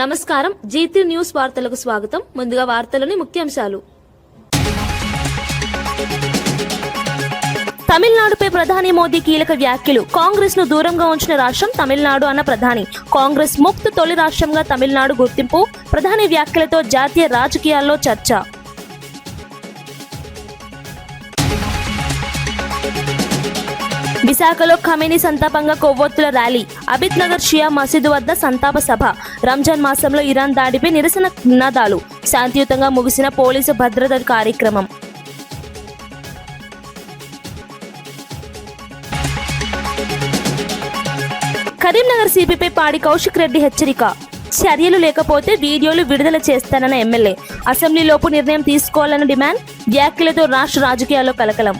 నమస్కారం. GT news వార్తలకు స్వాగతం. ముందుగా వార్తలోని ముఖ్యాంశాలు. తమిళనాడుపై ప్రధాని మోదీ కీలక వ్యాఖ్యలు. కాంగ్రెస్ ను దూరంగా ఉంచిన రాష్ట్రం తమిళనాడు అన్న ప్రధాని. కాంగ్రెస్ ముక్త తొలి రాష్ట్రంగా తమిళనాడు గుర్తింపు. ప్రధాని వ్యాఖ్యలతో జాతీయ రాజకీయాల్లో చర్చ. విశాఖలో ఖమేనీ సంతాపంగా కొవ్వొత్తుల ర్యాలీ. అబిద్ నగర్ షియా మసీదు వద్ద సంతాప సభ. రంజాన్ మాసంలో ఇరాన్ దాడిపై నిరసన నినాదాలు. శాంతియుతంగా ముగిసిన పోలీసు భద్రత కార్యక్రమం. కరీంనగర్ సిపిపై పాడి కౌశిక్ రెడ్డి హెచ్చరిక. చర్యలు లేకపోతే వీడియోలు విడుదల చేస్తానన్న ఎమ్మెల్యే. అసెంబ్లీలోపు నిర్ణయం తీసుకోవాలన్న డిమాండ్. వ్యాఖ్యలతో రాష్ట్ర రాజకీయాల్లో కలకలం.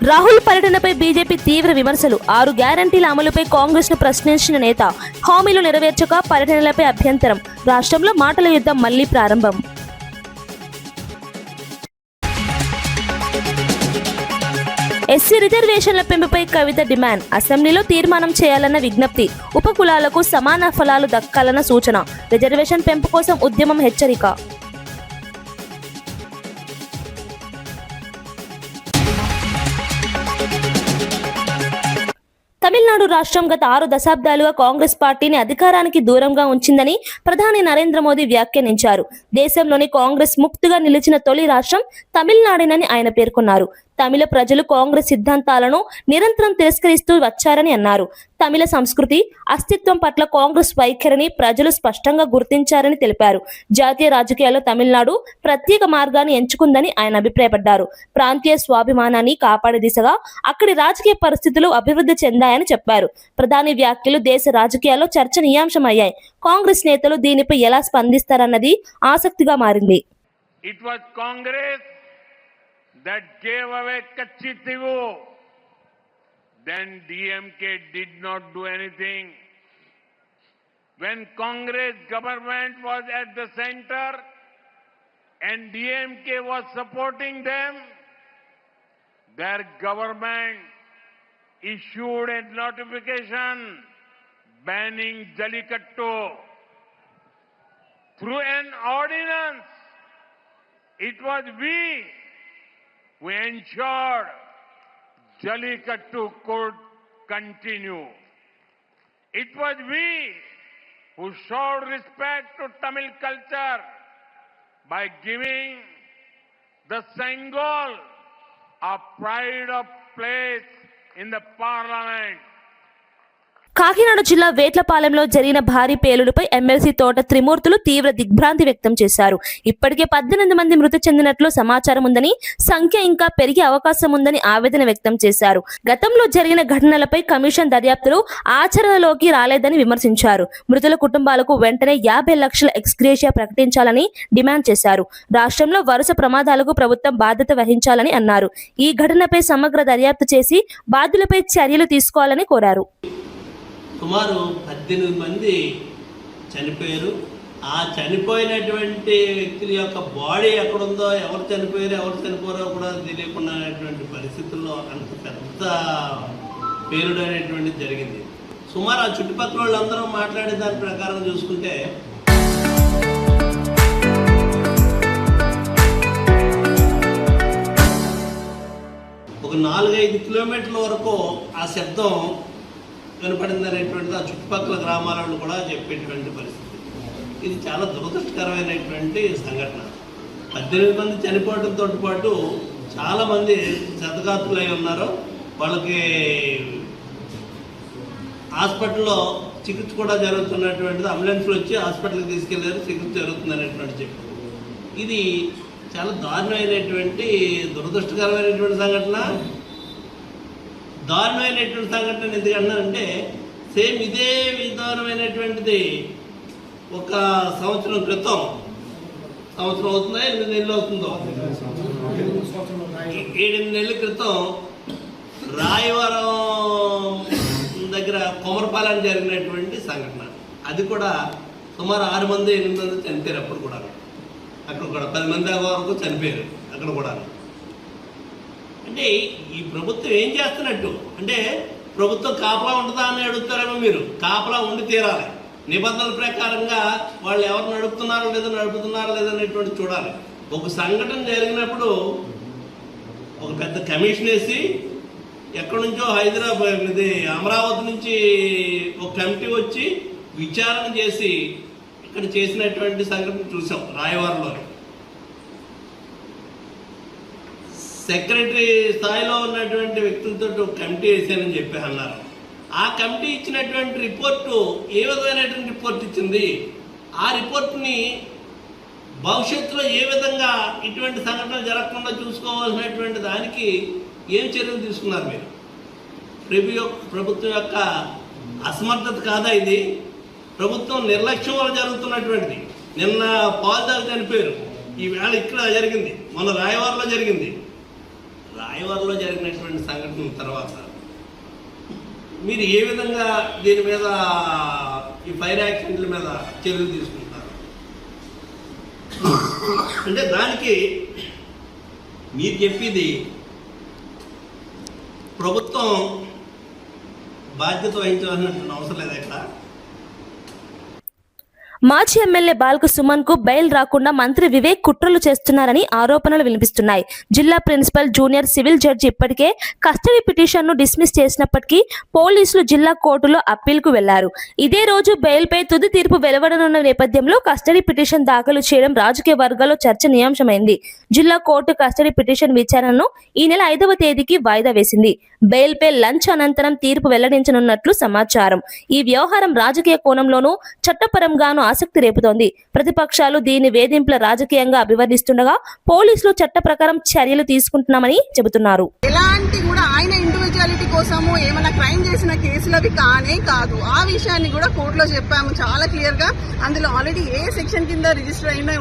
రాహుల్ పర్యటనపై బీజేపీ తీవ్ర విమర్శలు. 6 గ్యారంటీల అమలుపై కాంగ్రెస్ ను ప్రశ్నించిన నేత. హామీలు నెరవేర్చక పర్యటనలపై అభ్యంతరం. రాష్ట్రంలో మాటల యుద్ధం మళ్లీ ప్రారంభం. ఎస్సీ రిజర్వేషన్ల పెంపుపై కవిత డిమాండ్. అసెంబ్లీలో తీర్మానం చేయాలన్న విజ్ఞప్తి. ఉపకులాలకు సమాన ఫలాలు దక్కాలన్న సూచన. రిజర్వేషన్ పెంపు కోసం ఉద్యమం హెచ్చరిక. తమిళనాడు రాష్ట్రం గత 6 దశాబ్దాలుగా కాంగ్రెస్ పార్టీని అధికారానికి దూరంగా ఉంచిందని ప్రధాని నరేంద్ర మోదీ వ్యాఖ్యానించారు. దేశంలోని కాంగ్రెస్ ముక్తిగా నిలిచిన తొలి రాష్ట్రం తమిళనాడేనని ఆయన పేర్కొన్నారు. తమిళ ప్రజలు కాంగ్రెస్ సిద్ధాంతాలను నిరంతరం తిరస్కరిస్తూ వచ్చారని అన్నారు. తమిళ సంస్కృతి, అస్తిత్వం పట్ల కాంగ్రెస్ వైఖరిని ప్రజలు స్పష్టంగా గుర్తించారని తెలిపారు. జాతీయ రాజకీయాల్లో తమిళనాడు ప్రత్యేక మార్గాన్ని ఎంచుకుందని ఆయన అభిప్రాయపడ్డారు. ప్రాంతీయ స్వాభిమానాన్ని కాపాడే దిశగా అక్కడి రాజకీయ పరిస్థితులు అభివృద్ధి చెందాయని చెప్పారు. ప్రధాని వ్యాఖ్యలు దేశ రాజకీయాల్లో చర్చనీయాంశమయ్యాయి. కాంగ్రెస్ నేతలు దీనిపై ఎలా స్పందిస్తారన్నది ఆసక్తిగా మారింది. That gave away Kachitivu. Then DMK did not do anything. When Congress government was at the center and DMK was supporting them, their government issued a notification banning Jallikattu through an ordinance. It was we ensured Jallikattu could continue. It was we who showed respect to Tamil culture by giving the Sengol a pride of place in the parliament. Kakinada జిల్లా వేట్లపాలెంలో జరిగిన భారీ పేలుడుపై MLC తోట త్రిమూర్తులు తీవ్ర దిగ్భ్రాంతి వ్యక్తం చేశారు. ఇప్పటికే 18 మంది మృతి చెందినట్లు సమాచారం ఉందని, సంఖ్య ఇంకా పెరిగే అవకాశం ఉందని ఆవేదన వ్యక్తం చేశారు. గతంలో జరిగిన ఘటనలపై కమిషన్ దర్యాప్తులు ఆచరణలోకి రాలేదని విమర్శించారు. మృతుల కుటుంబాలకు వెంటనే 50 లక్షల ఎక్స్గ్రేషియా ప్రకటించాలని డిమాండ్ చేశారు. రాష్ట్రంలో వరుస ప్రమాదాలకు ప్రభుత్వం బాధ్యత వహించాలని అన్నారు. ఈ ఘటనపై సమగ్ర దర్యాప్తు చేసి బాధ్యులపై చర్యలు తీసుకోవాలని కోరారు. సుమారు 18 మంది చనిపోయారు. ఆ చనిపోయినటువంటి వ్యక్తుల యొక్క బాడీ ఎక్కడుందో, ఎవరు చనిపోయారో ఎవరు చనిపోరో కూడా తెలియకుండా అనేటువంటి పరిస్థితుల్లో అంత పెద్ద పేలుడు అనేటువంటిది జరిగింది. సుమారు ఆ చుట్టుపక్కల వాళ్ళందరూ మాట్లాడే దాని ప్రకారం చూసుకుంటే ఒక 4-5 కిలోమీటర్ల వరకు ఆ శబ్దం కనపడింది అనేటువంటిది ఆ చుట్టుపక్కల గ్రామాలను కూడా చెప్పేటువంటి పరిస్థితి. ఇది చాలా దురదృష్టకరమైనటువంటి సంఘటన. 18 మంది చనిపోవడంతో పాటు చాలామంది శతఘాతులై ఉన్నారు. వాళ్ళకి హాస్పిటల్లో చికిత్స కూడా జరుగుతున్నటువంటిది. అంబులెన్స్లో వచ్చి హాస్పిటల్కి తీసుకెళ్లారు, చికిత్స జరుగుతుంది అనేటువంటి చెప్పారు. ఇది చాలా దారుణమైనటువంటి దురదృష్టకరమైనటువంటి సంఘటన. దారుణమైనటువంటి సంఘటన ఎందుకన్నారంటే, సేమ్ ఇదే విధానమైనటువంటిది ఒక సంవత్సరం క్రితం, సంవత్సరం అవుతుందా 8 నెలలు అవుతుందో, 7-8 నెలల క్రితం రాయవరం దగ్గర కొమరపాలెం జరిగినటువంటి సంఘటన. అది కూడా సుమారు 6 మంది 8 మంది చనిపోయారు. అప్పుడు కూడా అక్కడ కూడా 10 మంది వరకు చనిపోయారు అక్కడ కూడా. అంటే ఈ ప్రభుత్వం ఏం చేస్తున్నట్టు అంటే ప్రభుత్వం కాపలా ఉంటుందా అని అడుగుతారేమో మీరు. కాపలా ఉండి తీరాలి. నిబంధనల ప్రకారంగా వాళ్ళు ఎవరు నడుపుతున్నారో లేదనేటువంటి చూడాలి. ఒక సంఘటన జరిగినప్పుడు ఒక పెద్ద కమిషన్ వేసి ఎక్కడి నుంచో హైదరాబాద్ ఇది అమరావతి నుంచి ఒక కమిటీ వచ్చి విచారణ చేసి ఇక్కడ చేసినటువంటి సంఘటన చూసాం. రాయవారిలో సెక్రటరీ స్థాయిలో ఉన్నటువంటి వ్యక్తులతో ఒక కమిటీ వేసానని చెప్పి అన్నారు. ఆ కమిటీ ఇచ్చినటువంటి రిపోర్టు ఏ విధమైనటువంటి రిపోర్ట్ ఇచ్చింది? ఆ రిపోర్ట్ని భవిష్యత్తులో ఏ విధంగా ఇటువంటి సంఘటనలు జరగకుండా చూసుకోవాల్సినటువంటి దానికి ఏం చర్యలు తీసుకున్నారు మీరు? ప్రభుత్వం యొక్క అసమర్థత కాదా ఇది? ప్రభుత్వం నిర్లక్ష్యం వల్ల జరుగుతున్నటువంటిది. నిన్న పాల్దాలు చనిపోయారు, ఈవేళ ఇక్కడ జరిగింది, మొన్న రాయవారిలో జరిగింది. రాయవారిలో జరిగినటువంటి సంఘటన తర్వాత మీరు ఏ విధంగా దీని మీద ఈ ఫైర్ యాక్సిడెంట్ల మీద చర్యలు తీసుకుంటారు? అంటే దానికి మీరు చెప్పేది ప్రభుత్వం బాధ్యత వహించాల్సినటువంటి అవసరం లేదు. ఇక్కడ మాజీ ఎమ్మెల్యే బాల్క సుమన్ కు బెయిల్ రాకుండా మంత్రి వివేక్ కుట్రలు చేస్తున్నారని ఆరోపణలు వినిపిస్తున్నాయి. జిల్లా ప్రిన్సిపల్ జూనియర్ సివిల్ జడ్జి ఇప్పటికే కస్టడీ పిటిషన్ ను డిస్మిస్ చేసినప్పటికీ పోలీసులు జిల్లా కోర్టులో అప్పీల్ కు వెళ్లారు. ఇదే రోజు బెయిల్ పై తుది తీర్పు వెలువడనున్న నేపథ్యంలో కస్టడీ పిటిషన్ దాఖలు చేయడం రాజకీయ వర్గాల్లో చర్చనీయాంశమైంది. జిల్లా కోర్టు కస్టడీ పిటిషన్ విచారణను ఈ నెల 5వ తేదీకి వాయిదా వేసింది. బెయిల్ పై లంచ్ అనంతరం తీర్పు వెల్లడించనున్నట్లు సమాచారం. ఈ వ్యవహారం రాజకీయ కోణంలోనూ చట్టపరంగానూ ఆసక్తి రేపుతోంది. ప్రతిపక్షాలు దీని వేధింపుల రాజకీయంగా అభివర్ణిస్తుండగా పోలీసులు చట్ట ప్రకారం చర్యలు తీసుకుంటున్నామని చెబుతున్నారు. ఎలాంటి కూడా ఆయన ఇండివిజువాలిటీ కోసము ఏమైనా క్రైమ్ చేసిన కేసులవి కానే కాదు. ఆ విషయాన్ని కూడా కోర్టులో చెప్పాము చాలా క్లియర్ గా. అందులో ఆల్రెడీ ఏ సెక్షన్ కింద రిజిస్టర్ అయినాయి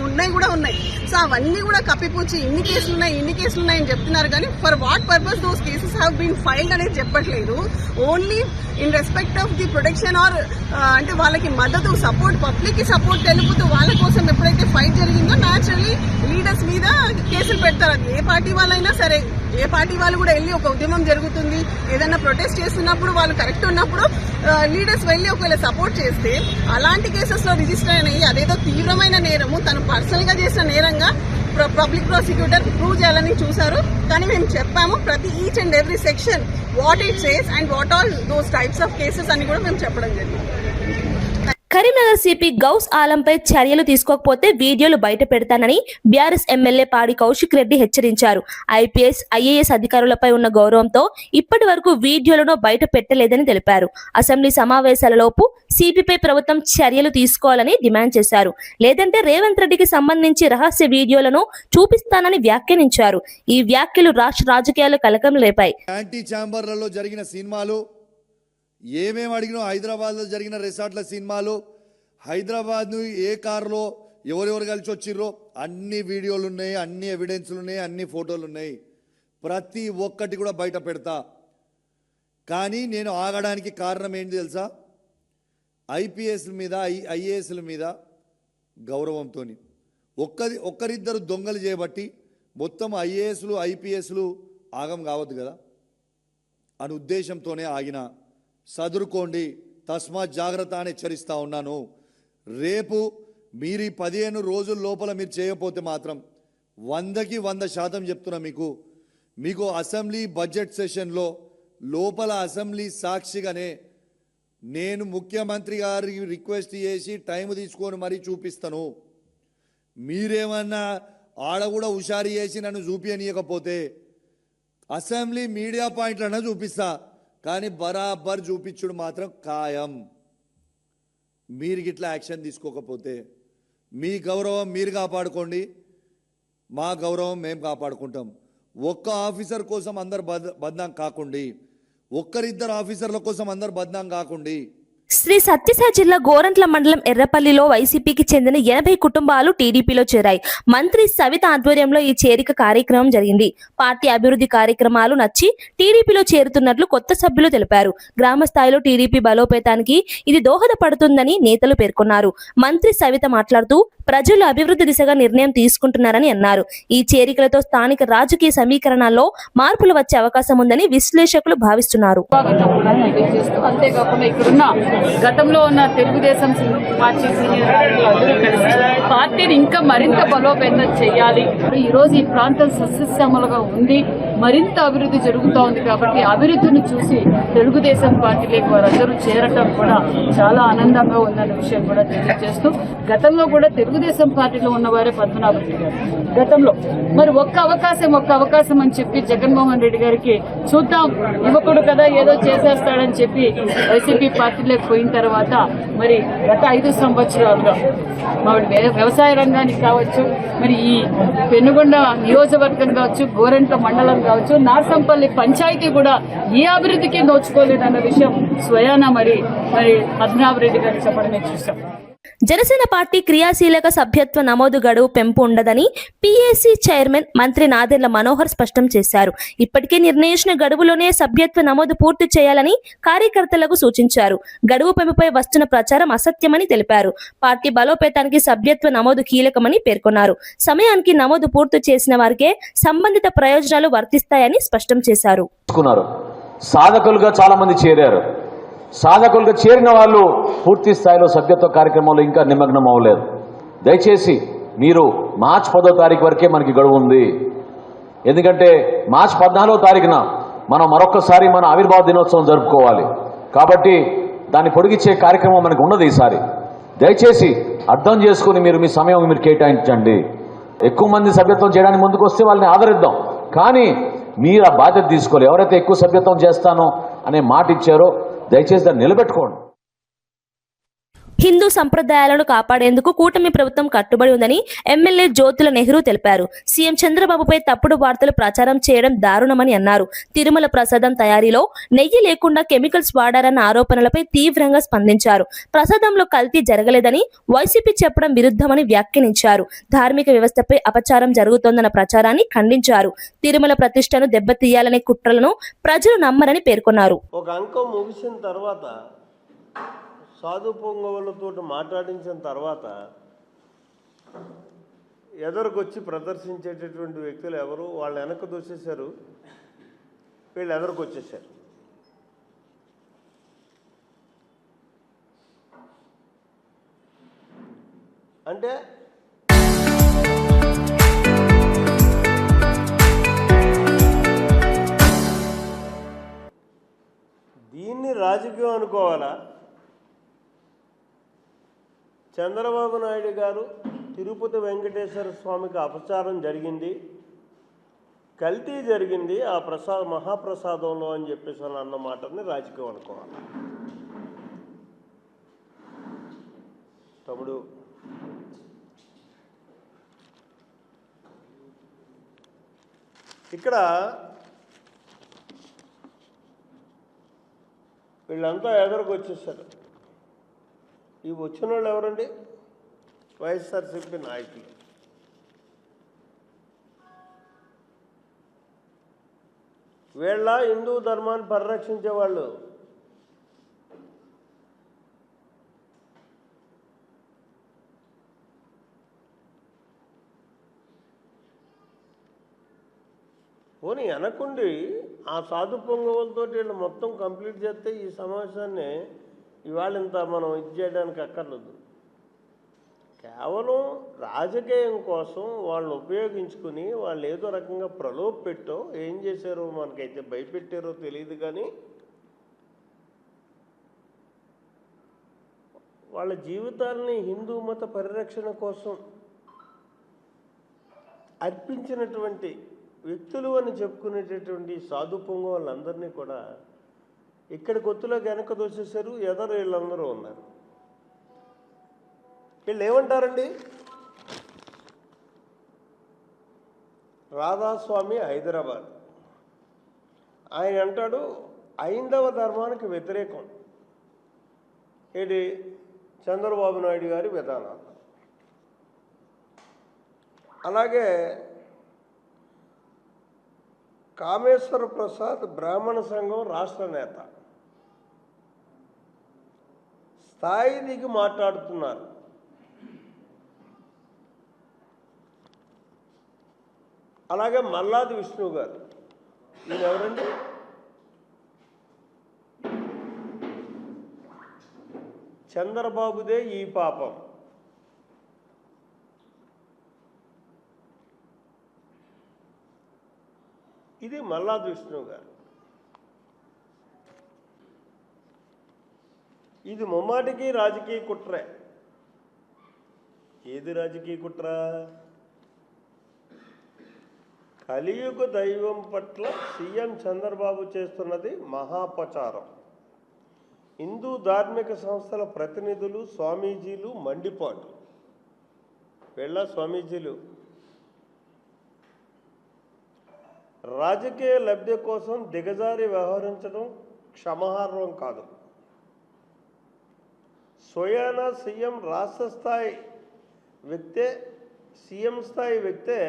ఉన్నాయి. సో అవన్నీ కూడా కప్పిపుచ్చి ఇన్ని కేసులు ఉన్నాయని చెప్తున్నారు. కానీ for what purpose those cases have been filed అనేది చెప్పట్లేదు. Only in respect of the protection or అంటే వాళ్ళకి మద్దతు సపోర్ట్ పబ్లిక్ కి సపోర్ట్ తెలుపుతూ వాళ్ళ కోసం ఎప్పుడైతే ఫైట్ జరిగిందో న్యాచురల్లీ లీడర్స్ మీద కేసులు పెడతారు. అది ఏ పార్టీ వాళ్ళైనా సరే, ఏ పార్టీ వాళ్ళు కూడా వెళ్ళి ఒక ఉద్యమం జరుగుతుంది, ఏదైనా ప్రొటెస్ట్ చేస్తున్నప్పుడు వాళ్ళు కరెక్ట్ ఉన్నప్పుడు లీడర్స్ వెళ్ళి ఒకవేళ సపోర్ట్ చేస్తే అలాంటి కేసెస్ లో రిజిస్టర్ అయినాయి. అదేదో తీవ్రమైన నేరము, తను పర్సనల్ గా చేసిన నేరంగా పబ్లిక్ ప్రాసిక్యూటర్ ప్రూవ్ చేయాలని చూశారు. కానీ మేము చెప్పాము ప్రతి each and every section what it says and what all those types of cases అని కూడా మేము చెప్పడం జరిగింది. కరీంనగర్ సిపి గౌస్ ఆలంపై చర్యలు తీసుకోకపోతే వీడియోలు బయట పెడతానని బీఆర్ఎస్ ఎమ్మెల్యే పాడి కౌశిక్ రెడ్డి హెచ్చరించారు. ఐపీఎస్, ఐఏఎస్ అధికారులపై ఉన్న గౌరవంతో ఇప్పటి వరకు వీడియోలను బయట పెట్టలేదని తెలిపారు. అసెంబ్లీ సమావేశాలలోపు సిపిపై ప్రభుత్వం చర్యలు తీసుకోవాలని డిమాండ్ చేశారు. లేదంటే రేవంత్ రెడ్డికి సంబంధించి రహస్య వీడియోలను చూపిస్తానని వ్యాఖ్యానించారు. ఈ వ్యాఖ్యలు రాష్ట్ర రాజకీయాలు కలకం రేపాయి. యాంటీ ఛాంబర్లలో జరిగిన సినిమాలు, ఏమేమి అడిగినో హైదరాబాద్లో జరిగిన రిసార్ట్ల సినిమాలు, హైదరాబాద్ను ఏ కారులో ఎవరెవరు కలిసి వచ్చిర్రో అన్ని వీడియోలు ఉన్నాయి, అన్ని ఎవిడెన్స్లు ఉన్నాయి, అన్ని ఫోటోలు ఉన్నాయి. ప్రతి ఒక్కటి కూడా బయట పెడతా. కానీ నేను ఆగడానికి కారణం ఏంటి తెలుసా? ఐపీఎస్ల మీద, ఐఏఎస్ల మీద గౌరవంతో ఒక్కరిద్దరు దొంగలు చేయబట్టి మొత్తం ఐఏఎస్లు ఐపీఎస్లు ఆగం కావద్దు కదా అని ఉద్దేశంతోనే ఆగిన. సదురుకోండి, తస్మాత్ జాగ్రత్త అని హెచ్చరిస్తూ ఉన్నాను. రేపు మీరు ఈ 15 రోజుల లోపల మీరు చేయకపోతే మాత్రం 100కి 100% చెప్తున్నా మీకు అసెంబ్లీ బడ్జెట్ సెషన్లో లోపల అసెంబ్లీ సాక్షిగానే నేను ముఖ్యమంత్రి గారికి రిక్వెస్ట్ చేసి టైం తీసుకొని మరీ చూపిస్తాను. మీరేమన్నా ఆడ కూడా హుషారు చేసి నన్ను చూపించనీయకపోతే అసెంబ్లీ మీడియా పాయింట్లన్నా చూపిస్తా, కానీ బరాబర్ చూపించుడు మాత్రం ఖాయం. మీరు గిట్లా యాక్షన్ తీసుకోకపోతే మీ గౌరవం మీరు కాపాడుకోండి, మా గౌరవం మేము కాపాడుకుంటాం. ఒక్క ఆఫీసర్ కోసం అందరు బద్నాం కాకండి, ఒక్కరిద్దరు ఆఫీసర్ల కోసం అందరు బద్నాం కాకండి. శ్రీ సత్యసాయి జిల్లా గోరంట్ల మండలం ఎర్రపల్లిలో వైసీపీకి చెందిన 80 కుటుంబాలు టీడీపీలో చేరాయి. మంత్రి సవిత ఆధ్వర్యంలో ఈ చేరిక కార్యక్రమం జరిగింది. పార్టీ అభివృద్ధి కార్యక్రమాలు నచ్చి టీడీపీలో చేరుతున్నట్లు కొత్త సభ్యులు తెలిపారు. గ్రామ స్థాయిలో టీడీపీ బలోపేతానికి ఇది దోహదపడుతుందని నేతలు పేర్కొన్నారు. మంత్రి సవిత మాట్లాడుతూ ప్రజలు అభివృద్ధి దిశగా నిర్ణయం తీసుకుంటున్నారని అన్నారు. ఈ చేరికలతో స్థానిక రాజకీయ సమీకరణాల్లో మార్పులు వచ్చే అవకాశం ఉందని విశ్లేషకులు భావిస్తున్నారు. అంతేకాకుండా ఇక్కడున్న గతంలో ఉన్న తెలుగుదేశం పార్టీ సీనియర్ నాయకులు కలిసి పార్టీని ఇంకా మరింత బలోపేతం చేయాలి. ఈ రోజు ఈ ప్రాంతం సస్యశ్యామలుగా ఉంది, మరింత అభివృద్ధి జరుగుతూ ఉంది. కాబట్టి అభివృద్ధిని చూసి తెలుగుదేశం పార్టీలోకి వారందరూ చేరటం కూడా చాలా ఆనందంగా ఉందనే విషయం కూడా తెలియజేస్తూ, గతంలో కూడా తెలుగుదేశం పార్టీలో ఉన్నవారే పద్మనాభరెడ్డి గారు గతంలో మరి ఒక్క అవకాశం అని చెప్పి జగన్మోహన్ రెడ్డి గారికి చూద్దాం యువకుడు కదా ఏదో చేసేస్తాడని చెప్పి వైసీపీ పార్టీలోకి పోయిన తర్వాత మరి గత 5 సంవత్సరాలుగా మావిడి వ్యవసాయ రంగానికి కావచ్చు, మరి ఈ పెనుగొండ నియోజకవర్గం కావచ్చు, గోరంట్ల మండలం కావచ్చు, నార్సంపల్లి పంచాయతీ కూడా ఏ అభివృద్ధికి నోచుకోలేదన్న విషయం స్వయాన మరి పద్మనాభరెడ్డి గారు చెప్పడమే చూసాం. జనసేన పార్టీ క్రియాశీలక సభ్యత్వ నమోదు గడువు పెంపు ఉండదని పీఏసీ చైర్మన్ మంత్రి నాదెళ్ల మనోహర్ స్పష్టం చేశారు. ఇప్పటికే నిర్ణయించిన గడువులోనే సభ్యత్వ నమోదు పూర్తి చేయాలని కార్యకర్తలకు సూచించారు. గడువు పెంపుపై వస్తున్న ప్రచారం అసత్యమని తెలిపారు. పార్టీ బలోపేతానికి సభ్యత్వ నమోదు కీలకమని పేర్కొన్నారు. సమయానికి నమోదు పూర్తి చేసిన వారికే సంబంధిత ప్రయోజనాలు వర్తిస్తాయని స్పష్టం చేశారు. సాధకులుగా చాలా మంది చేరారు. సాధకులుగా చేరిన వాళ్ళు పూర్తి స్థాయిలో సభ్యత్వ కార్యక్రమంలో ఇంకా నిమగ్నం అవ్వలేదు. దయచేసి మీరు మార్చి 10వ తారీఖు వరకే మనకి గడువు ఉంది. ఎందుకంటే మార్చి 14వ తారీఖున మనం మరొకసారి మన ఆవిర్భావ దినోత్సవం జరుపుకోవాలి. కాబట్టి దాన్ని పొడిగించే కార్యక్రమం మనకు ఉన్నది ఈసారి. దయచేసి అర్థం చేసుకుని మీరు మీ సమయం మీరు కేటాయించండి. ఎక్కువ మంది సభ్యత్వం చేయడానికి ముందుకు వస్తే వాళ్ళని ఆదరిద్దాం. కానీ మీరు ఆ బాధ్యత తీసుకోవాలి. ఎవరైతే ఎక్కువ సభ్యత్వం చేస్తానో అనే మాట ఇచ్చారో దయచేసి దాన్ని నిలబెట్టుకోండి. హిందూ సంప్రదాయాలను కాపాడేందుకు కూటమి ప్రభుత్వం కట్టుబడి ఉందని ఎమ్మెల్యే జ్యోతుల నెహ్రూ తెలిపారు. సీఎం చంద్రబాబుపై తప్పుడు వార్తలు ప్రచారం చేయడం దారుణమని అన్నారు. తిరుమల ప్రసాదం తయారీలో నెయ్యి లేకుండా కెమికల్స్ వాడారన్న ఆరోపణలపై తీవ్రంగా స్పందించారు. ప్రసాదంలో కల్తీ జరగలేదని వైసీపీ చెప్పడం విరుద్ధమని వ్యాఖ్యానించారు. ధార్మిక వ్యవస్థపై అపచారం జరుగుతోందన్న ప్రచారాన్ని ఖండించారు. తిరుమల ప్రతిష్టను దెబ్బతీయాలనే కుట్రలను ప్రజలు నమ్మరని పేర్కొన్నారు. ఒక అంకం ముగిసిన తర్వాత సాధు పొంగవులతో మాట్లాడించిన తర్వాత ఎదురుకొచ్చి ప్రదర్శించేటటువంటి వ్యక్తులు ఎవరు? వాళ్ళు వెనక్కి దూసేశారు, వీళ్ళు ఎదురుకొచ్చేసారు. అంటే దీన్ని రాజకీయం అనుకోవాలా? చంద్రబాబు నాయుడు గారు తిరుపతి వెంకటేశ్వర స్వామికి అపచారం జరిగింది, కల్తీ జరిగింది ఆ మహాప్రసాదంలో అని చెప్పేసి అన్న మాటని రాజకీయం అనుకోవాలి. తమ్ముడు, ఇక్కడ వీళ్ళంతా ఎదురుకు వచ్చేసారు. ఈ వచ్చిన వాళ్ళు ఎవరండి? వైఎస్ఆర్సీపీ నాయకులు. వీళ్ళ హిందూ ధర్మాన్ని పరిరక్షించే వాళ్ళు. పోనీ వెనకుండి ఆ సాధు పొంగవులతో వీళ్ళు మొత్తం కంప్లీట్ చేస్తే ఈ సమావేశాన్ని ఇవాళ ఇంత మనం ఇది చేయడానికి అక్కర్లేదు. కేవలం రాజకీయం కోసం వాళ్ళు ఉపయోగించుకుని వాళ్ళు ఏదో రకంగా ప్రలోభ పెట్టో ఏం చేశారో మనకైతే భయపెట్టారో తెలియదు. కానీ వాళ్ళ జీవితాలని హిందూ మత పరిరక్షణ కోసం అర్పించినటువంటి వ్యక్తులు అని చెప్పుకునేటటువంటి సాధు పొంగవులందరినీ కూడా ఇక్కడ కొత్తలోకి వెనక దోసేశారు. ఎదరు వీళ్ళందరూ ఉన్నారు. వీళ్ళు ఏమంటారండి? రాధాస్వామి హైదరాబాద్ ఆయన అంటాడు హైందవ ధర్మానికి వ్యతిరేకం. ఏంటి చంద్రబాబు నాయుడు గారి విధానాలు. అలాగే కామేశ్వర ప్రసాద్ బ్రాహ్మణ సంఘం రాష్ట్ర నేత స్థాయి దిగి మాట్లాడుతున్నారు. అలాగే మల్లాది విష్ణు గారు, ఈయన ఎవరండి? చంద్రబాబుదే ఈ పాపం. ఇది మల్లాది విష్ణు గారు. ఇది ముమ్మాటికి రాజకీయ కుట్రే. ఏది రాజకీయ కుట్ర? కలియుగ దైవం పట్ల సీఎం చంద్రబాబు చేస్తున్నది మహాపచారం. హిందూ ధార్మిక సంస్థల ప్రతినిధులు, స్వామీజీలు మండిపాటు. వీళ్ళ స్వామీజీలు రాజకీయ లబ్ధి కోసం దిగజారి వ్యవహరించడం క్షమార్హం కాదు. స్వయాన సీఎం రాష్ట్ర స్థాయి వ్యక్తే, సీఎం స్థాయి వ్యక్తే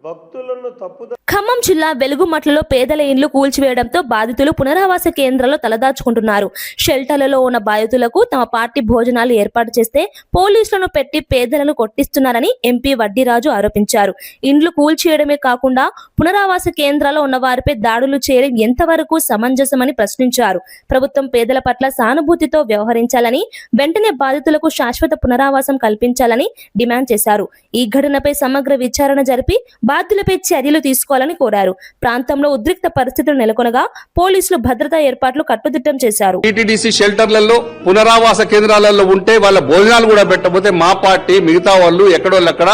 భక్తులను తప్పుద ఖమ్మం జిల్లా వెలుగుమట్లలో పేదల ఇండ్లు కూల్చివేయడంతో బాధితులు పునరావాస కేంద్రాల్లో తలదాచుకుంటున్నారు. షెల్టర్లలో ఉన్న బాధితులకు తమ పార్టీ భోజనాలు ఏర్పాటు చేస్తే పోలీసులను పెట్టి పేదలను కొట్టిస్తున్నారని ఎంపీ వడ్డీరాజు ఆరోపించారు. ఇండ్లు కూల్చివేయడమే కాకుండా పునరావాస కేంద్రాల్లో ఉన్న వారిపై దాడులు చేయడం ఎంతవరకు సమంజసమని ప్రశ్నించారు. ప్రభుత్వం పేదల పట్ల సానుభూతితో వ్యవహరించాలని, వెంటనే బాధితులకు శాశ్వత పునరావాసం కల్పించాలని డిమాండ్ చేశారు. ఈ ఘటనపై సమగ్ర విచారణ జరిపి బాధ్యులపై చర్యలు తీసుకోవాలని కోరారు. ప్రాంతంలో ఉద్రిక్త పరిస్థితులు నెలకొనగా పోలీసులు భద్రతా ఏర్పాట్లు కట్టుదిట్టం చేశారు. టీటీడీసీ షెల్టర్లలో, పునరావాస కేంద్రాలలో ఉంటే వాళ్ళ భోజనాలు కూడా పెట్టకపోతే మా పార్టీ మిగతా వాళ్ళు ఎక్కడోళ్ళక్కడ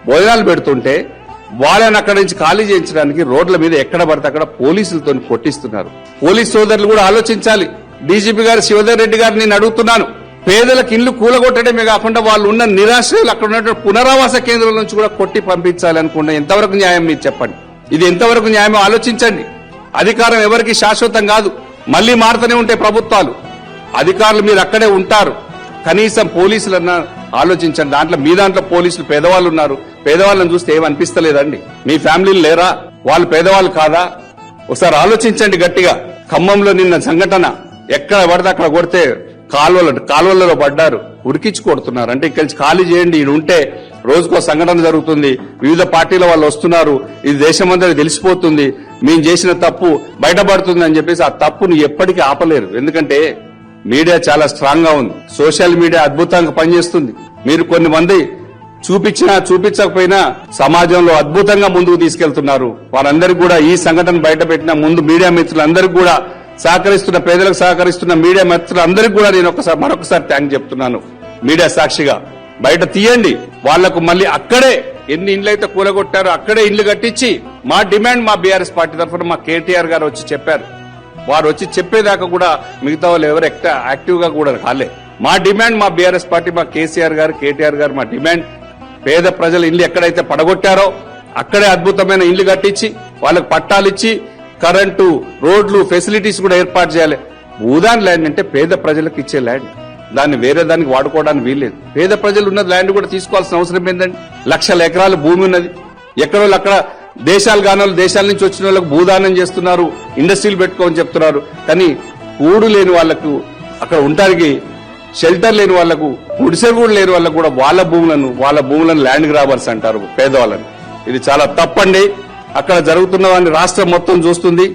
భోజనాలు పెడుతుంటే వాళ్ళని అక్కడి నుంచి ఖాళీ చేయించడానికి రోడ్ల మీద ఎక్కడ పడితే అక్కడ పోలీసులతో కొట్టిస్తున్నారు. పోలీస్ సోదరులు కూడా ఆలోచించాలి. డీజీపీ గారు శివధర్ రెడ్డి గారు నేను అడుగుతున్నాను, పేదలకు ఇల్లు కూలగొట్టడమే కాకుండా వాళ్ళు ఉన్న నిరాశ్రయులు అక్కడ ఉన్నటువంటి పునరావాస కేంద్రాల నుంచి కూడా కొట్టి పంపించాలి అనుకున్న ఎంతవరకు న్యాయం మీరు చెప్పండి. ఇది ఎంతవరకు న్యాయమో ఆలోచించండి. అధికారం ఎవరికి శాశ్వతం కాదు, మళ్లీ మారుతూనే ఉంటాయి ప్రభుత్వాలు. అధికారులు మీరు అక్కడే ఉంటారు, కనీసం పోలీసులన్నా ఆలోచించండి. మీ దాంట్లో పోలీసులు పేదవాళ్ళు ఉన్నారు, పేదవాళ్ళని చూస్తే ఏమనిపిస్తలేదండి? మీ ఫ్యామిలీలు లేరా? వాళ్ళు పేదవాళ్ళు కాదా? ఒకసారి ఆలోచించండి గట్టిగా. ఖమ్మంలో నిన్న సంఘటన, ఎక్కడ పడితే అక్కడ కొడితే కాలువలలో పడ్డారు, ఉరికించి కొడుతున్నారు. అంటే ఇక్కడి నుంచి ఖాళీ చేయండి, ఈయన ఉంటే రోజుకో సంఘటన జరుగుతుంది, వివిధ పార్టీల వాళ్ళు వస్తున్నారు, ఇది దేశమంతా తెలిసిపోతుంది, మేము చేసిన తప్పు బయటపడుతుంది అని చెప్పేసి ఆ తప్పును ఎప్పటికీ ఆపలేరు. ఎందుకంటే మీడియా చాలా స్ట్రాంగ్ గా ఉంది, సోషల్ మీడియా అద్భుతంగా పనిచేస్తుంది. మీరు కొన్ని మంది చూపించినా చూపించకపోయినా సమాజంలో అద్భుతంగా ముందుకు తీసుకెళ్తున్నారు. వారందరికీ కూడా ఈ సంఘటన బయట పెట్టిన ముందు మీడియా మిత్రులందరికీ కూడా సహకరిస్తున్న, పేదలకు సహకరిస్తున్న మీడియా మిత్రులందరికీ కూడా నేను మరొకసారి థ్యాంక్ చెప్తున్నాను. మీడియా సాక్షిగా బయట తీయండి. వాళ్లకు మళ్ళీ అక్కడే ఎన్ని ఇండ్లు అయితే కూలగొట్టారో అక్కడే ఇండ్లు కట్టించి మా డిమాండ్ మా బీఆర్ఎస్ పార్టీ తరఫున మా కేటీఆర్ గారు వచ్చి చెప్పారు. వారు వచ్చి చెప్పేదాకా కూడా మిగతా వాళ్ళు ఎవరు యాక్టివ్ గా కూడా కాలే. మా డిమాండ్ మా బీఆర్ఎస్ పార్టీ, మా కేసీఆర్ గారు, కేటీఆర్ గారు, మా డిమాండ్ పేద ప్రజల ఇల్లు ఎక్కడైతే పడగొట్టారో అక్కడే అద్భుతమైన ఇల్లు కట్టించి వాళ్ళకు పట్టాలిచ్చి కరెంటు, రోడ్లు, ఫెసిలిటీస్ కూడా ఏర్పాటు చేయాలి. భూదాన్ ల్యాండ్ అంటే పేద ప్రజలకు ఇచ్చే ల్యాండ్, దాన్ని వేరే దానికి వాడుకోవడానికి వీల్లేదు. పేద ప్రజలు ఉన్న ల్యాండ్ కూడా తీసుకోవాల్సిన అవసరం ఏంటండి? లక్షల ఎకరాల భూమి ఉన్నది. ఎక్కడో అక్కడ దేశాలు కాని దేశాల నుంచి వచ్చిన వాళ్ళకు భూదానం చేస్తున్నారు, ఇండస్ట్రీలు పెట్టుకోమని చెప్తున్నారు. కానీ కూడు లేని వాళ్లకు, అక్కడ ఉండడానికి షెల్టర్ లేని వాళ్లకు, గుడిసె కూడా లేని వాళ్ళకు కూడా వాళ్ళ భూములను ల్యాండ్ గ్రాబర్స్ అంటారు పేదవాళ్ళని. ఇది చాలా తప్పండి. అక్కడ జరుగుతున్నవాన్ని రాష్ట్రం మొత్తం చూస్తుంది.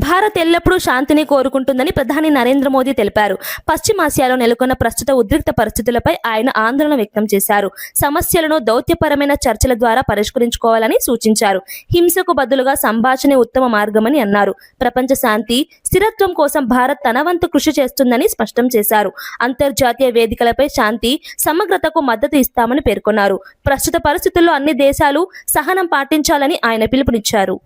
భారత్ ఎల్లప్పుడూ శాంతిని కోరుకుంటుందని ప్రధాని నరేంద్ర మోదీ తెలిపారు. పశ్చిమాసియాలో నెలకొన్న ప్రస్తుత ఉద్రిక్త పరిస్థితులపై ఆయన ఆందోళన వ్యక్తం చేశారు. సమస్యలను దౌత్యపరమైన చర్చల ద్వారా పరిష్కరించుకోవాలని సూచించారు. హింసకు బదులుగా సంభాషణే ఉత్తమ మార్గమని అన్నారు. ప్రపంచ శాంతి, స్థిరత్వం కోసం భారత్ తన వంతు కృషి చేస్తుందని స్పష్టం చేశారు. అంతర్జాతీయ వేదికలపై శాంతి, సమగ్రతకు మద్దతు ఇస్తామని పేర్కొన్నారు. ప్రస్తుత పరిస్థితుల్లో అన్ని దేశాలు సహనం పాటించాలని ఆయన పిలుపునిచ్చారు.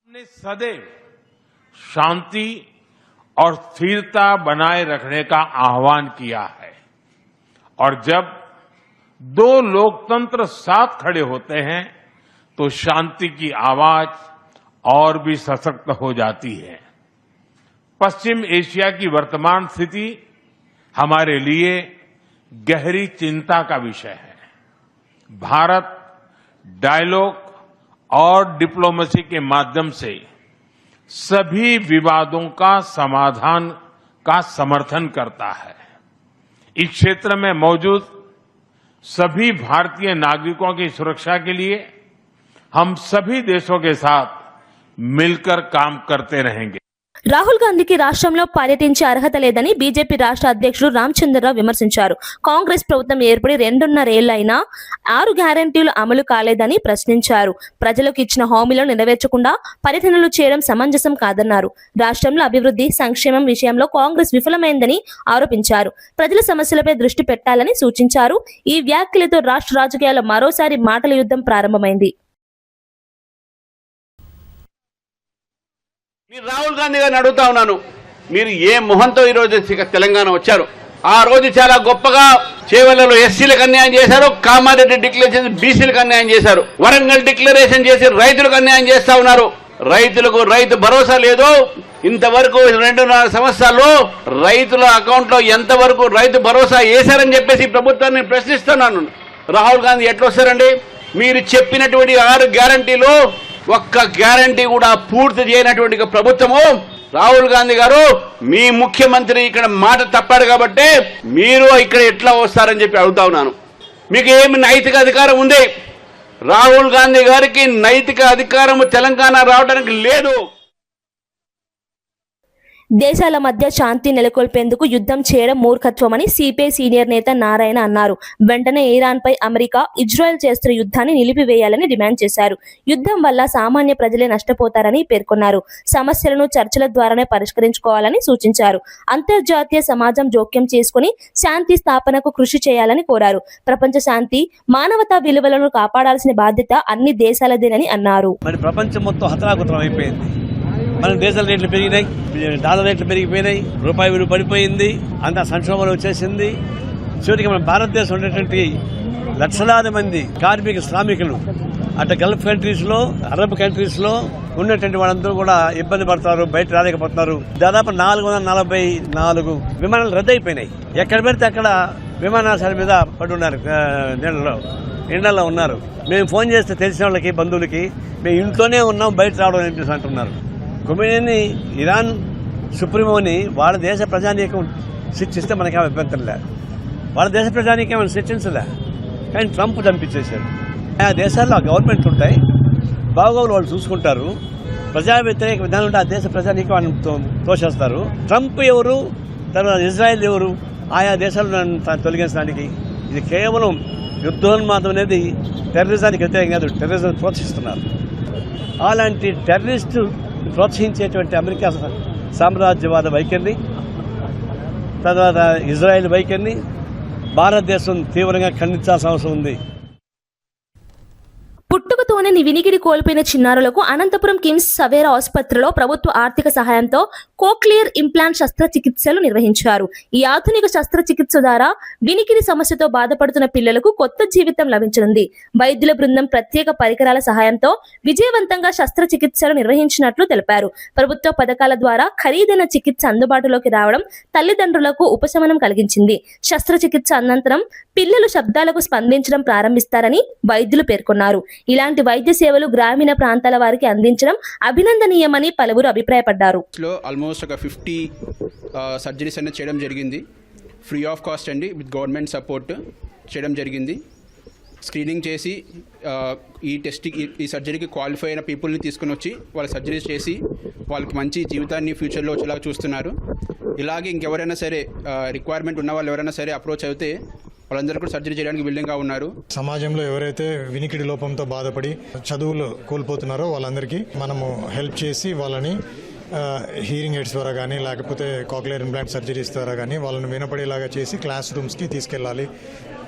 ने सदैव शांति और स्थिरता बनाए रखने का आह्वान किया है। और जब दो लोकतंत्र साथ खड़े होते हैं तो शांति की आवाज और भी सशक्त हो जाती है। पश्चिम एशिया की वर्तमान स्थिति हमारे लिए गहरी चिंता का विषय है। भारत डायलॉग और डिप्लोमेसी के माध्यम से सभी विवादों का समाधान का समर्थन करता है। इस क्षेत्र में मौजूद सभी भारतीय नागरिकों की सुरक्षा के लिए हम सभी देशों के साथ मिलकर काम करते रहेंगे। రాహుల్ గాంధీకి రాష్ట్రంలో పర్యటించే అర్హత లేదని బీజేపీ రాష్ట్ర అధ్యక్షుడు రామచంద్రరావు విమర్శించారు. కాంగ్రెస్ ప్రభుత్వం ఏర్పడి 2.5 ఏళ్లైనా 6 గ్యారెంటీలు అమలు కాలేదని ప్రశ్నించారు. ప్రజలకు ఇచ్చిన హామీలను నెరవేర్చకుండా పర్యటనలు చేయడం సమంజసం కాదన్నారు. రాష్ట్రంలో అభివృద్ధి, సంక్షేమం విషయంలో కాంగ్రెస్ విఫలమైందని ఆరోపించారు. ప్రజల సమస్యలపై దృష్టి పెట్టాలని సూచించారు. ఈ వ్యాఖ్యలతో రాష్ట్ర రాజకీయాల్లో మరోసారి మాటల యుద్ధం ప్రారంభమైంది. మీరు రాహుల్ గాంధీ గారిని అడుగుతా ఉన్నాను, మీరు ఏ మొహంతో ఈరోజు తెలంగాణ వచ్చారు? ఆ రోజు చాలా గొప్పగా చేవెళ్లలో ఎస్సీలకు అన్యాయం చేశారు, కామారెడ్డి డిక్లేర్ చేసి బీసీలకు అన్యాయం చేశారు, వరంగల్ డిక్లరేషన్ చేసి రైతులకు అన్యాయం చేస్తా ఉన్నారు. రైతులకు రైతు భరోసా లేదు. ఇంతవరకు 2.5 సంవత్సరాల్లో రైతుల అకౌంట్ లో ఎంతవరకు రైతు భరోసా వేశారని చెప్పేసి ప్రభుత్వాన్ని ప్రశ్నిస్తున్నాను. రాహుల్ గాంధీ ఎట్లా వస్తారండి? మీరు చెప్పినటువంటి 6 గ్యారంటీలు ఒక్క గ్యారంటీ కూడా పూర్తి చేయనటువంటి ప్రభుత్వము. రాహుల్ గాంధీ గారు మీ ముఖ్యమంత్రి ఇక్కడ మాట తప్పాడు కాబట్టి మీరు ఇక్కడ ఎట్లా వస్తారని చెప్పి అడుగుతా ఉన్నాను. మీకు ఏమి నైతిక అధికారం ఉంది? రాహుల్ గాంధీ గారికి నైతిక అధికారం తెలంగాణ రావడానికి లేదు. దేశాల మధ్య శాంతి నెలకొల్పేందుకు యుద్ధం చేయడం మూర్ఖత్వమని సిపిఐ సీనియర్ నేత నారాయణ అన్నారు. వెంటనే ఇరాన్పై అమెరికా, ఇజ్రాయెల్ చేస్తున్న యుద్ధాన్ని నిలిపివేయాలని డిమాండ్ చేశారు. యుద్ధం వల్ల సామాన్య ప్రజలే నష్టపోతారని పేర్కొన్నారు. సమస్యలను చర్చల ద్వారానే పరిష్కరించుకోవాలని సూచించారు. అంతర్జాతీయ సమాజం జోక్యం చేసుకుని శాంతి స్థాపనకు కృషి చేయాలని కోరారు. ప్రపంచ శాంతి, మానవతా విలువలను కాపాడాల్సిన బాధ్యత అన్ని దేశాలదేనని అన్నారు. మరి ప్రపంచం మొత్తం హతరాకుతరం అయిపోయింది. మన దేశాల రేట్లు పెరిగినాయి, డాలర్ రేట్లు పెరిగిపోయినాయి, రూపాయి విలువ పడిపోయింది, అంతా సంక్షోభంలో వచ్చేసింది. చివరికి మన భారతదేశం ఉన్నటువంటి లక్షలాది మంది కార్మిక శ్రామికులు అటు గల్ఫ్ కంట్రీస్ లో, అరబ్ కంట్రీస్ లో ఉన్నటువంటి వాళ్ళందరూ కూడా ఇబ్బంది పడతారు, బయట రాలేకపోతున్నారు. దాదాపు 444 విమానాలు రద్దయిపోయినాయి. ఎక్కడ పెడితే అక్కడ విమానాశ్రయాల మీద పడి ఉన్నారు, ఎండల్లో ఉన్నారు. మేము ఫోన్ చేస్తే తెలిసిన వాళ్ళకి, బంధువులకి, మేము ఇంట్లోనే ఉన్నాం, బయట రావడం ఏంటి అంటున్నారు. కొమేని ఇరాన్ సుప్రీమోని వాళ్ళ దేశ ప్రజానీకం శిక్షిస్తే మనకేమో అభ్యంతరం లేదు, వాళ్ళ దేశ ప్రజానీకం ఏమైనా శిక్షించలే. కానీ ట్రంప్ చంపించేశాడు. ఆ దేశాల్లో ఆ గవర్నమెంట్ ఉంటాయి, బాగోగులు వాళ్ళు చూసుకుంటారు. ప్రజా వ్యతిరేక విధానం ఉంటే ఆ దేశ ప్రజానీకం వాళ్ళని తోసేస్తారు. ట్రంప్ ఎవరు, తర్వాత ఇజ్రాయెల్ ఎవరు ఆయా దేశాలను తొలగించడానికి? ఇది కేవలం యుద్ధోన్మాదం అనేది టెర్రరిజానికి వ్యతిరేకం కాదు, టెర్రరిజం ప్రోత్సహిస్తున్నారు. అలాంటి టెర్రరిస్టు ప్రోత్సహించేటువంటి అమెరికా సామ్రాజ్యవాద వైఖరిని, తర్వాత ఇజ్రాయెల్ వైఖరిని భారతదేశం తీవ్రంగా ఖండించాల్సిన అవసరం ఉంది. పుట్టుకతోనే వినికిడి కోల్పోయిన చిన్నారులకు అనంతపురం కిమ్స్ సవేరా ఆసుపత్రిలో ప్రభుత్వ ఆర్థిక సహాయంతో కోక్లియర్ ఇంప్లాంట్ శస్త్రచికిత్సలు నిర్వహించారు. ఈ ఆధునిక శస్త్రచికిత్స ద్వారా వినికిడి సమస్యతో బాధపడుతున్న పిల్లలకు కొత్త జీవితం లభించనుంది. వైద్యుల బృందం ప్రత్యేక పరికరాల సహాయంతో విజయవంతంగా శస్త్రచికిత్సలు నిర్వహించినట్లు తెలిపారు. ప్రభుత్వ పథకాల ద్వారా ఖరీదైన చికిత్స అందుబాటులోకి రావడం తల్లిదండ్రులకు ఉపశమనం కలిగించింది. శస్త్రచికిత్స అనంతరం పిల్లలు శబ్దాలకు స్పందించడం ప్రారంభిస్తారని వైద్యులు పేర్కొన్నారు. ఇలాంటి వైద్య సేవలు గ్రామీణ ప్రాంతాల వారికి అందించడం అభినందనీయమని పలువురు అభిప్రాయపడ్డారు. ఆల్మోస్ట్ ఒక 50 సర్జరీస్ అనేది చేయడం జరిగింది. ఫ్రీ ఆఫ్ కాస్ట్ అండి, విత్ గవర్నమెంట్ సపోర్ట్ చేయడం జరిగింది. స్క్రీనింగ్ చేసి ఈ సర్జరీకి క్వాలిఫై అయిన పీపుల్ని తీసుకుని వచ్చి వాళ్ళ సర్జరీస్ చేసి వాళ్ళకి మంచి జీవితాన్ని ఫ్యూచర్లో వచ్చేలాగా చూస్తున్నారు. ఇలాగే ఇంకెవరైనా సరే రిక్వైర్మెంట్ ఉన్న వాళ్ళు ఎవరైనా సరే అప్రోచ్ అయితే వాళ్ళందరూ కూడా సర్జరీ చేయడానికి విల్లింగ్గా ఉన్నారు. సమాజంలో ఎవరైతే వినికిడి లోపంతో బాధపడి చదువులు కోల్పోతున్నారో వాళ్ళందరికీ మనము హెల్ప్ చేసి వాళ్ళని హీరింగ్ ఎయిడ్స్ ద్వారా కానీ లేకపోతే కాక్లియర్ ఇంప్లాంట్ సర్జరీస్ ద్వారా కానీ వాళ్ళని వినపడేలాగా చేసి క్లాస్ రూమ్స్కి తీసుకెళ్ళాలి.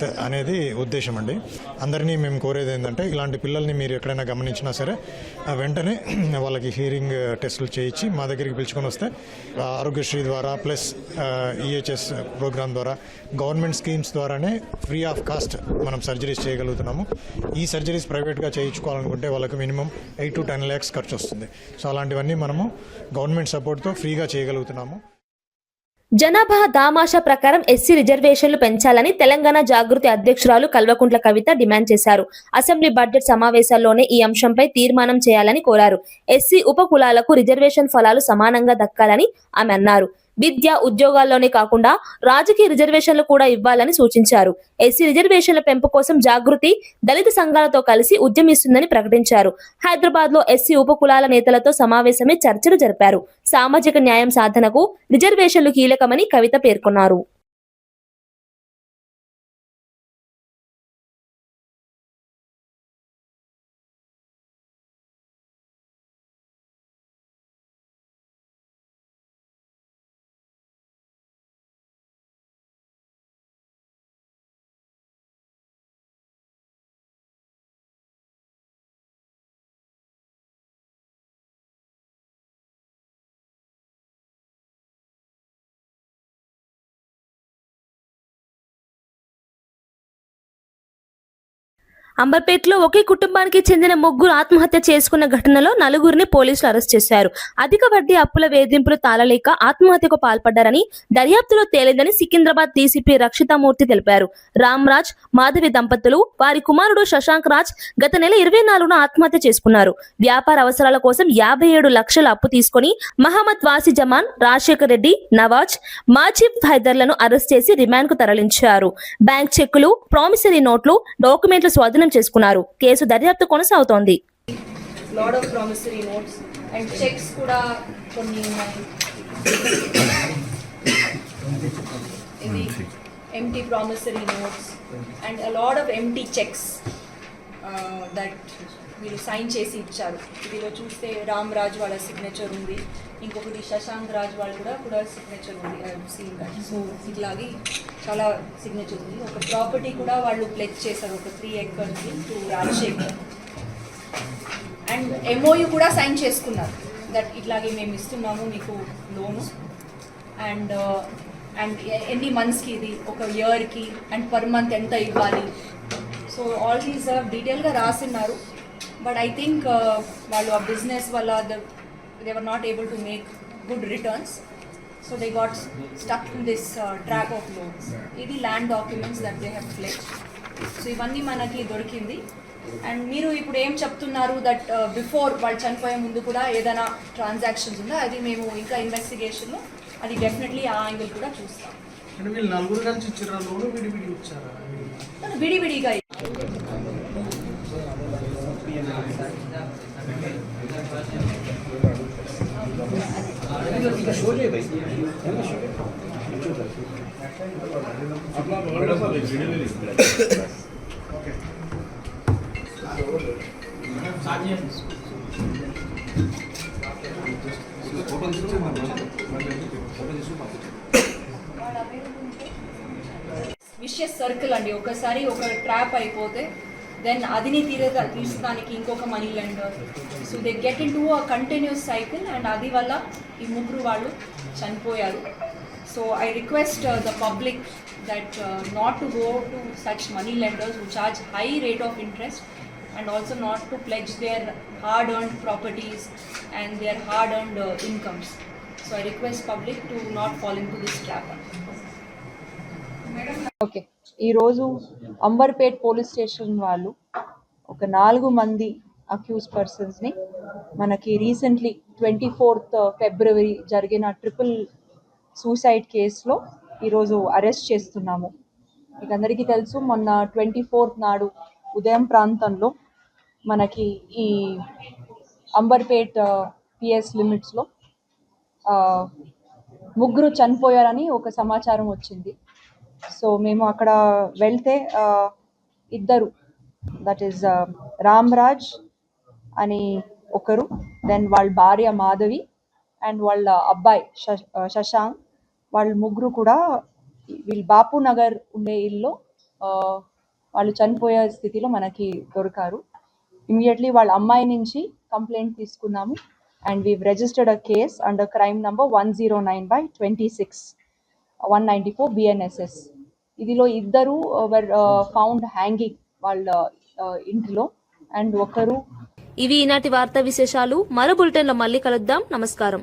భవిష్యత్ అనేది ఉద్దేశం అండి. అందరినీ మేము కోరేది ఏంటంటే ఇలాంటి పిల్లల్ని మీరు ఎక్కడైనా గమనించినా సరే వెంటనే వాళ్ళకి హీరింగ్ టెస్టులు చేయించి మా దగ్గరికి పిలుచుకొని వస్తే ఆరోగ్యశ్రీ ద్వారా ప్లస్ ఈహెచ్ఎస్ ప్రోగ్రామ్ ద్వారా గవర్నమెంట్ స్కీమ్స్ ద్వారానే ఫ్రీ ఆఫ్ కాస్ట్ మనం సర్జరీస్ చేయగలుగుతున్నాము. ఈ సర్జరీస్ ప్రైవేట్గా చేయించుకోవాలనుకుంటే వాళ్ళకి మినిమం 8 to 10 lakhs ఖర్చు వస్తుంది. సో అలాంటివన్నీ మనము గవర్నమెంట్ సపోర్ట్తో ఫ్రీగా చేయగలుగుతున్నాము. జనాభా దామాషా ప్రకారం ఎస్సీ రిజర్వేషన్లు పెంచాలని తెలంగాణ జాగృతి అధ్యక్షురాలు కల్వకుంట్ల కవిత డిమాండ్ చేశారు. అసెంబ్లీ బడ్జెట్ సమావేశాల్లోనే ఈ అంశంపై తీర్మానం చేయాలని కోరారు. ఎస్సీ ఉప కులాలకు రిజర్వేషన్ ఫలాలు సమానంగా దక్కాలని ఆమె అన్నారు. విద్య, ఉద్యోగాల్లోనే కాకుండా రాజకీయ రిజర్వేషన్లు కూడా ఇవ్వాలని సూచించారు. ఎస్సీ రిజర్వేషన్ల పెంపు కోసం జాగృతి దళిత సంఘాలతో కలిసి ఉద్యమిస్తుందని ప్రకటించారు. హైదరాబాద్ లో ఎస్సీ ఉపకులాల నేతలతో సమావేశమై చర్చలు జరిపారు. సామాజిక న్యాయం సాధనకు రిజర్వేషన్లు కీలకమని కవిత పేర్కొన్నారు. అంబర్పేటలో ఒకే కుటుంబానికి చెందిన 3 ఆత్మహత్య చేసుకున్న ఘటనలో 4గురిని పోలీసులు అరెస్ట్ చేశారు. అధిక వడ్డీ అప్పుల వేధింపులు తాళలేక ఆత్మహత్యకు పాల్పడ్డారని దర్యాప్తులో తేలిందని సికింద్రాబాద్ డీసీపీ రక్షితామూర్తి తెలిపారు. రామ్రాజ్, మాధవి దంపతులు వారి కుమారుడు శశాంక్ రాజ్ గత నెల 24న ఆత్మహత్య చేసుకున్నారు. వ్యాపార అవసరాల కోసం 57 లక్షల అప్పు తీసుకుని మహమ్మద్ వాసి జమాన్, రాజశేఖర్ రెడ్డి, నవాజ్, మాజిబ్ హైదర్లను అరెస్ట్ చేసి రిమాండ్ కు తరలించారు. బ్యాంక్ చెక్కులు, ప్రామిసరీ నోట్లు, డాక్యుమెంట్లు స్వాధీనం చేసుకున్నారు. కేసు దర్యాప్తు కొనసాగుతోంది. Lot of promissory notes and checks కూడా కొన్ని ఉన్నాయి. ఇది empty promissory notes and a lot of empty checks that మీరు సైన్ చేసి ఇచ్చారు. ఇదిలో చూస్తే రామ్ రాజ్ వాళ్ళ సిగ్నేచర్ ఉంది, ఇంకొకటి శశాంక్ రాజ్ వాళ్ళు కూడా సిగ్నేచర్ ఉంది. Scene that. సో ఇట్లాగే చాలా సిగ్నేచర్ ఉంది. ఒక ప్రాపర్టీ కూడా వాళ్ళు ప్లెజ్ చేశారు, ఒక 3 acres to Rajasekhar. And MoU కూడా సైన్ చేసుకున్నారు దట్ ఇట్లాగే మేము ఇస్తున్నాము మీకు లోను అండ్ ఎన్ని మంత్స్కి, ఇది ఒక ఇయర్కి, అండ్ పర్ మంత్ ఎంత ఇవ్వాలి. సో ఆల్ దీస్ డీటెయిల్గా రాసిన్నారు. బట్ ఐ థింక్ వాళ్ళు ఆ బిజినెస్ వల్ల they were not able to make good returns, so they got stuck in this trap of loans. Idi land documents that they have pledged. So ivanni manaki dorikindi. And మీరు ఇప్పుడు ఏం చెప్తున్నారు that before వాళ్ళు చనిపోయే ముందు కూడా ఏదైనా transactions ఉందా, అది మేము ఇంకా ఇన్వెస్టిగేషన్లో అది డెఫినెట్లీ ఆ యాంగిల్ కూడా చూస్తాం. విడివిడిగా విషియస్ సర్కిల్ అండి. ఒకసారి ఒక ట్రాప్ అయిపోతే దెన్ అదిని తీర్చడానికి ఇంకొక money lender. So they get in to a continuous cycle and అది వల్ల ఈ 3 వాళ్ళు చనిపోయారు. So I request the public that not to go to such money lenders who charge high rate of interest and also not to pledge their hard-earned properties and their hard-earned incomes. So I request public to not fall into this trap. Okay, ఈరోజు Amberpet police station వాళ్ళు ఒక 4 మంది accuse పర్సన్స్ని మనకి recently 24th February జరిగిన triple suicide కేసులో ఈరోజు arrest చేస్తున్నాము. మీకు అందరికీ తెలుసు, మొన్న 24th నాడు ఉదయం ప్రాంతంలో మనకి ఈ అంబర్పేట్ పిఎస్ లిమిట్స్లో 3 చనిపోయారని ఒక సమాచారం వచ్చింది. సో మేము అక్కడ వెళ్తే 2, దట్ ఈస్ రామ్రాజ్ అని ఒకరు, దెన్ వాళ్ళ భార్య మాధవి అండ్ వాళ్ళ అబ్బాయి శశాంక్, వాళ్ళు 3 కూడా వీళ్ళు బాపు నగర్ ఉండే ఇల్లు వాళ్ళు చనిపోయే స్థితిలో మనకి దొరికారు. ఇమీడియట్లీ వాళ్ళ అమ్మాయి నుంచి కంప్లైంట్ తీసుకున్నాము and weave registered a case under crime number 109/26/194 BNSS. ఇదిలో ఇద్దరు వర్ ఫౌండ్ హ్యాంగింగ్ వాళ్ళ ఇంటిలో అండ్ ఒకరు. ఇవి ఈనాటి వార్తా విశేషాలు. మరో బులెటిన్లో మళ్ళీ కలుద్దాం. నమస్కారం.